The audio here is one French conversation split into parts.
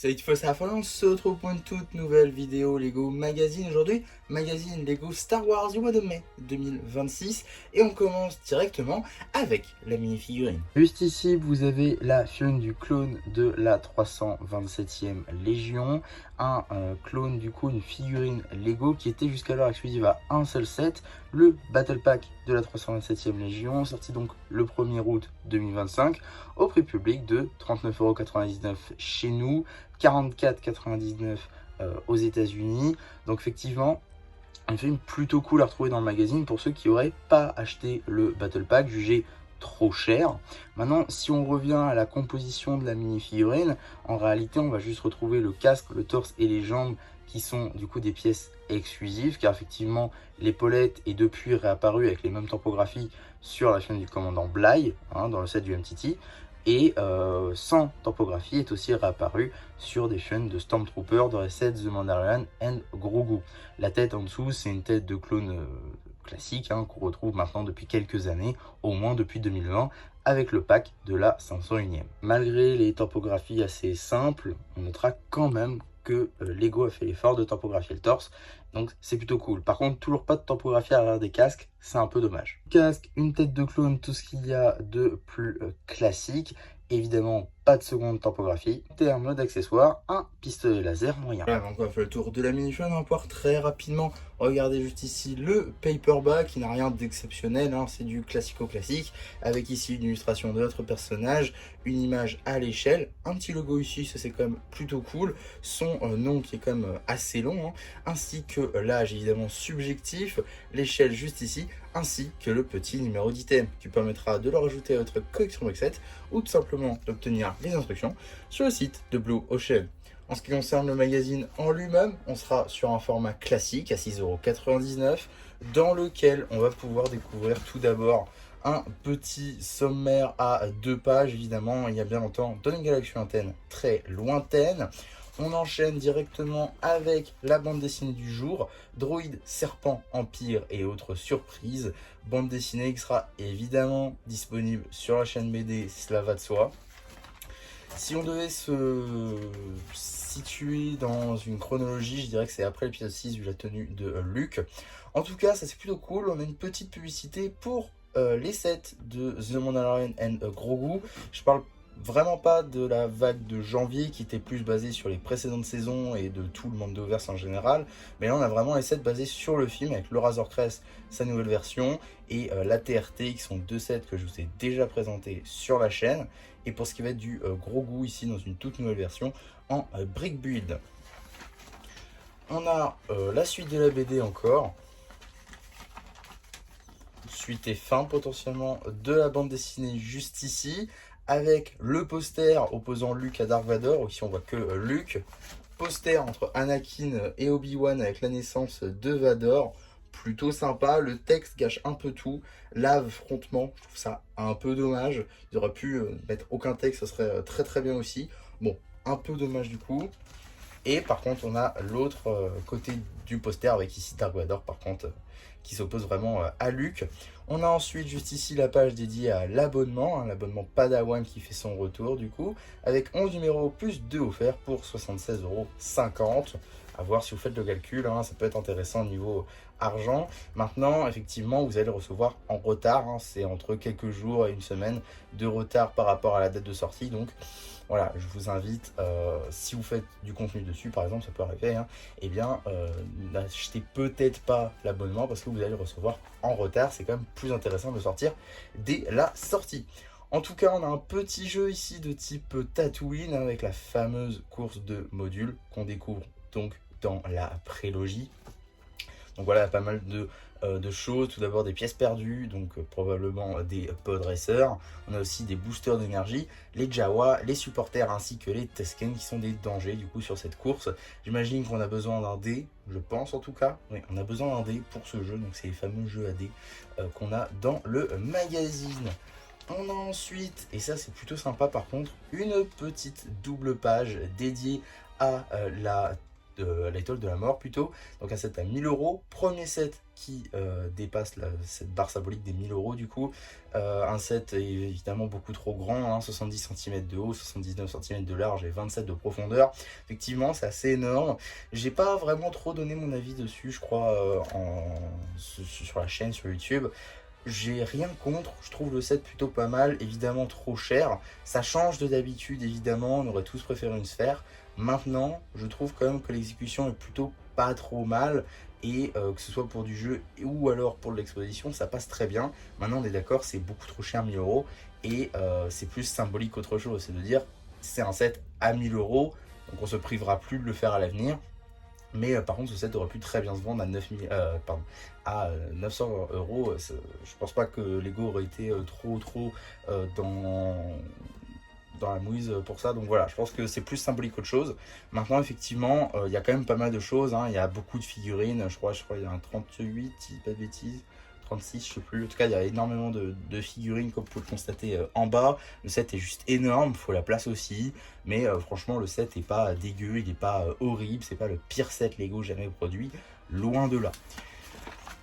Salut tout ça, on se retrouve pour une toute nouvelle vidéo Lego Magazine. Aujourd'hui, magazine Lego Star Wars du mois de mai 2026. Et on commence directement avec la mini-figurine. Juste ici, vous avez la figurine du clone de la 327e Légion. Un clone, du coup, une figurine Lego qui était jusqu'alors exclusive à un seul set. Le Battle Pack de la 327e Légion, sorti donc le 1er août 2025, au prix public de 39,99€ chez nous. 44,99€ aux États-Unis. Donc effectivement, un film plutôt cool à retrouver dans le magazine pour ceux qui n'auraient pas acheté le Battle Pack, jugé trop cher. Maintenant, si on revient à la composition de la mini-figurine, en réalité, on va juste retrouver le casque, le torse et les jambes qui sont du coup des pièces exclusives, car effectivement, l'épaulette est depuis réapparue avec les mêmes topographies sur la chaîne du commandant Bly, dans le set du MTT. Et sans topographie est aussi réapparu sur des chaînes de Stormtrooper, de Reset, The Mandalorian and Grogu. La tête en dessous, c'est une tête de clone classique qu'on retrouve maintenant depuis quelques années, au moins depuis 2020, avec le pack de la 501e. Malgré les topographies assez simples, on notera quand même que Lego a fait l'effort de topographier le torse, donc c'est plutôt cool. Par contre, toujours pas de topographie à l'arrière des casques, c'est un peu dommage. Casque, une tête de clone, tout ce qu'il y a de plus classique. Évidemment, pas de seconde topographie. En termes d'accessoires, un pistolet laser moyen. Voilà, donc on va faire le tour de la mini-figurine. On va pouvoir très rapidement regarder juste ici le paperback qui n'a rien d'exceptionnel, c'est du classico-classique, avec ici une illustration de notre personnage, une image à l'échelle, un petit logo ici, ça c'est quand même plutôt cool, son nom qui est quand même assez long, ainsi que l'âge évidemment subjectif, l'échelle juste ici, ainsi que le petit numéro d'item qui permettra de le rajouter à votre collection box set ou tout simplement d'obtenir les instructions sur le site de Blue Ocean. En ce qui concerne le magazine en lui-même, on sera sur un format classique à 6,99 € dans lequel on va pouvoir découvrir tout d'abord un petit sommaire à 2 pages, évidemment, il y a bien longtemps, dans une galaxie lointaine très lointaine. On enchaîne directement avec la bande dessinée du jour, Droïde, Serpent, Empire et autres surprises. Bande dessinée qui sera évidemment disponible sur la chaîne BD, cela va de soi. Si on devait se situer dans une chronologie, je dirais que c'est après l'épisode 6 vu la tenue de Luke. En tout cas, ça c'est plutôt cool, on a une petite publicité pour les sets de The Mandalorian and Grogu. Je parle vraiment pas de la vague de janvier qui était plus basée sur les précédentes saisons et de tout le Mandoverse en général, mais là on a vraiment les sets basés sur le film avec le Razor Crest, sa nouvelle version, et la TRT qui sont 2 sets que je vous ai déjà présentés sur la chaîne. Et pour ce qui va être du Grogu ici dans une toute nouvelle version en brick build. On a la suite de la BD encore. Suite et fin potentiellement de la bande dessinée juste ici, avec le poster opposant Luke à Dark Vador. Ici on voit que Luke. Poster entre Anakin et Obi-Wan avec la naissance de Vador. Plutôt sympa, le texte gâche un peu tout. L'affrontement, je trouve ça un peu dommage. Ils auraient pu mettre aucun texte, ça serait très très bien aussi. Bon, un peu dommage du coup. Et par contre, on a l'autre côté du poster avec ici Dark Vador, par contre, qui s'oppose vraiment à Luke. On a ensuite juste ici la page dédiée à l'abonnement, l'abonnement Padawan qui fait son retour du coup, avec 11 numéros plus 2 offerts pour 76,50 €. À voir si vous faites le calcul, ça peut être intéressant au niveau argent. Maintenant, effectivement, vous allez recevoir en retard, c'est entre quelques jours et une semaine de retard par rapport à la date de sortie. Donc voilà, je vous invite, si vous faites du contenu dessus, par exemple, ça peut arriver, eh bien, n'achetez peut-être pas l'abonnement parce que vous allez le recevoir en retard. C'est quand même plus intéressant de sortir dès la sortie. En tout cas, on a un petit jeu ici de type Tatooine avec la fameuse course de modules qu'on découvre donc dans la prélogie. Donc voilà, pas mal de choses. Tout d'abord des pièces perdues, donc probablement des pod racers. On a aussi des boosters d'énergie, les Jawa, les supporters ainsi que les Tusken qui sont des dangers du coup sur cette course. J'imagine qu'on a besoin d'un dé, je pense en tout cas. Oui, on a besoin d'un dé pour ce jeu, donc c'est les fameux jeux à dés qu'on a dans le magazine. On a ensuite, et ça c'est plutôt sympa par contre, une petite double page dédiée à l'étoile de la mort plutôt, donc un set à 1000 €, premier set qui dépasse cette barre symbolique des 1000 euros du coup. Un set est évidemment beaucoup trop grand, hein, 70 cm de haut, 79 cm de large et 27 de profondeur. Effectivement, c'est assez énorme. J'ai pas vraiment trop donné mon avis dessus, je crois, sur la chaîne, sur YouTube. J'ai rien contre, je trouve le set plutôt pas mal, évidemment trop cher. Ça change de d'habitude, évidemment, on aurait tous préféré une sphère. Maintenant, je trouve quand même que l'exécution est plutôt pas trop mal. Et que ce soit pour du jeu ou alors pour de l'exposition, ça passe très bien. Maintenant, on est d'accord, c'est beaucoup trop cher, 1000 euros. Et c'est plus symbolique qu'autre chose. C'est de dire, c'est un set à 1000 euros, donc on se privera plus de le faire à l'avenir. Mais par contre, ce set aurait pu très bien se vendre à 900 euros. Je pense pas que Lego aurait été trop dans la mouise pour ça. Donc voilà, je pense que c'est plus symbolique qu'autre chose. Maintenant, effectivement, il y a quand même pas mal de choses, hein. Il y a beaucoup de figurines. Je crois il y a un 38, si je dis pas de bêtises. 36, je sais plus. En tout cas, il y a énormément de figurines, comme vous pouvez le constater en bas. Le set est juste énorme, il faut la place aussi. Mais franchement, le set n'est pas dégueu, il n'est pas horrible. C'est pas le pire set Lego jamais produit, loin de là.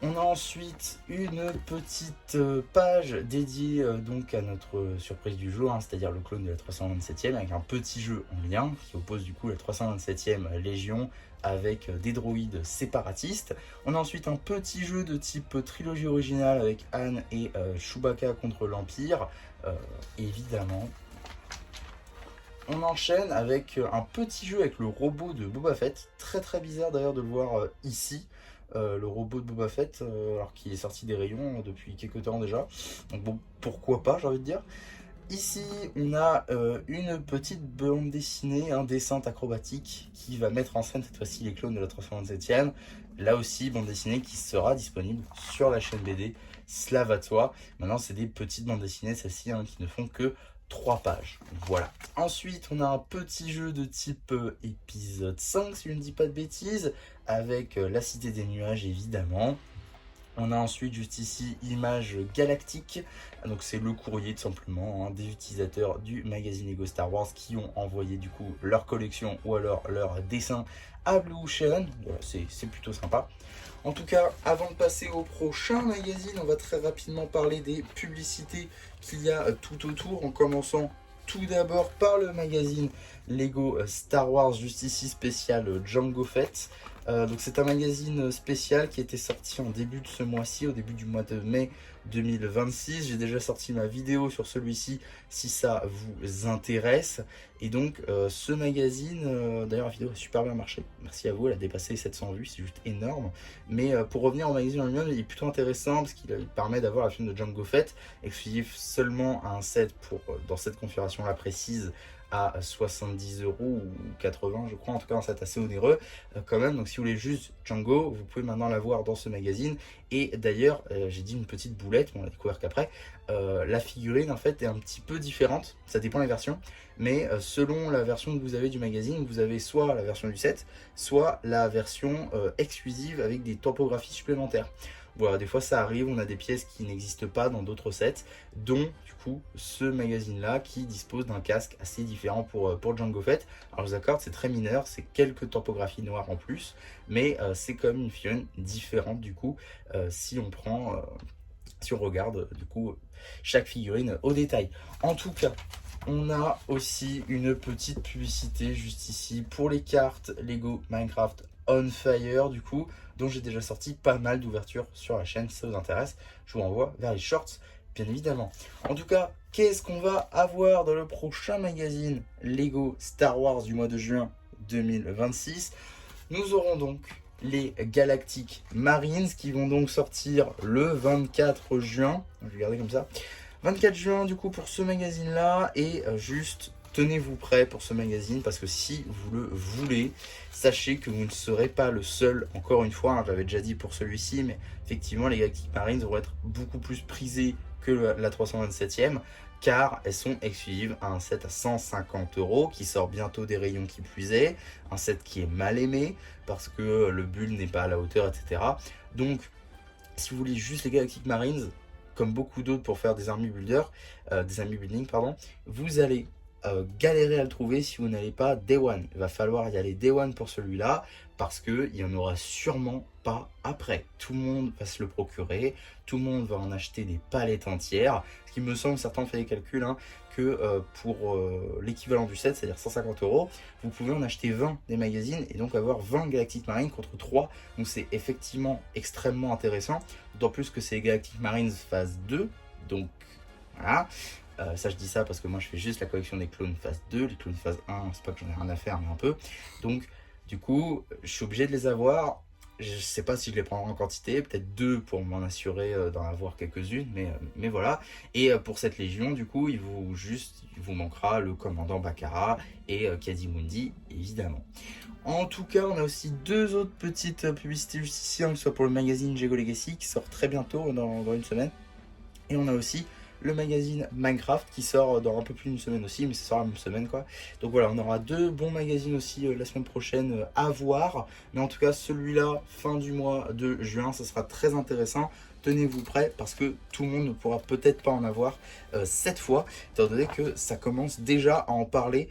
On a ensuite une petite page dédiée donc à notre surprise du jour, hein, c'est-à-dire le clone de la 327e, avec un petit jeu en lien qui oppose du coup la 327e Légion avec des droïdes séparatistes. On a ensuite un petit jeu de type trilogie originale avec Han et Chewbacca contre l'Empire, évidemment. On enchaîne avec un petit jeu avec le robot de Boba Fett, très bizarre d'ailleurs de le voir ici. Le robot de Boba Fett, alors qu'il est sorti des rayons depuis quelques temps déjà. Donc bon, pourquoi pas, j'ai envie de dire. Ici, on a une petite bande dessinée, un dessin acrobatique qui va mettre en scène cette fois-ci les clones de la 327e. Là aussi, bande dessinée qui sera disponible sur la chaîne BD. Cela va de soi. Maintenant, c'est des petites bandes dessinées, celles-ci, hein, qui ne font que 3 pages. Voilà. Ensuite, on a un petit jeu de type épisode 5, si je ne dis pas de bêtises, avec la Cité des Nuages, évidemment. On a ensuite juste ici Images Galactiques, donc c'est le courrier tout simplement, hein, des utilisateurs du magazine Lego Star Wars qui ont envoyé du coup leur collection ou alors leur dessin à Blue Ocean. Voilà, c'est plutôt sympa. En tout cas, avant de passer au prochain magazine, on va très rapidement parler des publicités qu'il y a tout autour, en commençant tout d'abord par le magazine Lego Star Wars, juste ici spécial Jango Fett. Donc c'est un magazine spécial qui était sorti en début de ce mois-ci, au début du mois de mai 2026. J'ai déjà sorti ma vidéo sur celui-ci si ça vous intéresse. Et donc ce magazine, d'ailleurs la vidéo a super bien marché, merci à vous, elle a dépassé 700 vues, c'est juste énorme. Mais pour revenir au magazine en lui-même, il est plutôt intéressant parce qu'il permet d'avoir la film de Jango Fett, exclusif seulement à un set pour, dans cette configuration-là précise, à 70 € ou 80 je crois, en tout cas un set assez onéreux quand même. Donc si vous voulez juste Jango, vous pouvez maintenant l'avoir dans ce magazine. Et d'ailleurs j'ai dit une petite boulette, mais on l'a découvert qu'après, la figurine en fait est un petit peu différente, ça dépend des versions, mais selon la version que vous avez du magazine, vous avez soit la version du set, soit la version exclusive avec des topographies supplémentaires. Voilà, des fois ça arrive, on a des pièces qui n'existent pas dans d'autres sets, dont du coup ce magazine-là qui dispose d'un casque assez différent pour Jango Fett. Alors je vous accorde, c'est très mineur, c'est quelques topographies noires en plus, mais c'est quand même une figurine différente du coup, si on prend, si on regarde du coup chaque figurine au détail. En tout cas, on a aussi une petite publicité juste ici pour les cartes Lego Minecraft On Fire du coup, dont j'ai déjà sorti pas mal d'ouvertures sur la chaîne. Si ça vous intéresse, je vous renvoie vers les shorts bien évidemment. En tout cas, qu'est-ce qu'on va avoir dans le prochain magazine Lego Star Wars du mois de juin 2026? Nous aurons donc les Galactic Marines qui vont donc sortir le 24 juin. Je vais garder comme ça. 24 juin du coup pour ce magazine là, et juste tenez-vous prêts pour ce magazine parce que si vous le voulez, sachez que vous ne serez pas le seul. Encore une fois, hein, j'avais déjà dit pour celui-ci, mais effectivement les Galactic Marines vont être beaucoup plus prisées que la 327e car elles sont exclusives à un set à 150 € qui sort bientôt des rayons qui plus est, un set qui est mal aimé parce que le build n'est pas à la hauteur, etc. Donc si vous voulez juste les Galactic Marines, comme beaucoup d'autres pour faire des army builders, vous allez galérer à le trouver si vous n'allez pas Day One. Il va falloir y aller Day One pour celui-là parce qu'il n'y en aura sûrement pas après. Tout le monde va se le procurer, tout le monde va en acheter des palettes entières, ce qui me semble, certains ont fait des calculs, hein, que pour l'équivalent du set, c'est-à-dire 150 €, vous pouvez en acheter 20 des magazines et donc avoir 20 Galactic Marines contre 3. Donc c'est effectivement extrêmement intéressant, d'autant plus que c'est Galactic Marines phase 2, donc voilà. Ça je dis ça parce que moi je fais juste la collection des clones phase 2, les clones phase 1, c'est pas que j'en ai rien à faire mais un peu. Donc du coup je suis obligé de les avoir. Je sais pas si je les prendrai en quantité, peut-être 2 pour m'en assurer d'en avoir quelques-unes, mais voilà. Et pour cette légion, du coup, il vous manquera le commandant Bakara et Kadimundi, évidemment. En tout cas, on a aussi 2 autres petites publicités juste ici, hein, que ce soit pour le magazine Jego Legacy qui sort très bientôt, dans une semaine. Et on a aussi le magazine Minecraft qui sort dans un peu plus d'une semaine aussi, mais ça sort la même semaine quoi. Donc voilà, on aura 2 bons magazines aussi la semaine prochaine à voir. Mais en tout cas, celui-là, fin du mois de juin, ça sera très intéressant. Tenez-vous prêts parce que tout le monde ne pourra peut-être pas en avoir cette fois, étant donné que ça commence déjà à en parler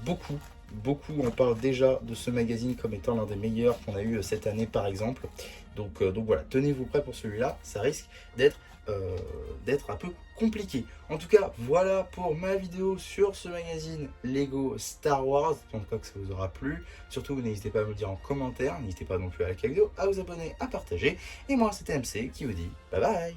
beaucoup. Beaucoup en parlent déjà de ce magazine comme étant l'un des meilleurs qu'on a eu cette année par exemple. Donc voilà, tenez-vous prêts pour celui-là, ça risque d'être un peu compliqué. En tout cas, voilà pour ma vidéo sur ce magazine Lego Star Wars. En tout cas que ça vous aura plu. Surtout, n'hésitez pas à me le dire en commentaire. N'hésitez pas non plus à liker la vidéo, à vous abonner, à partager. Et moi, c'était MC qui vous dit bye bye.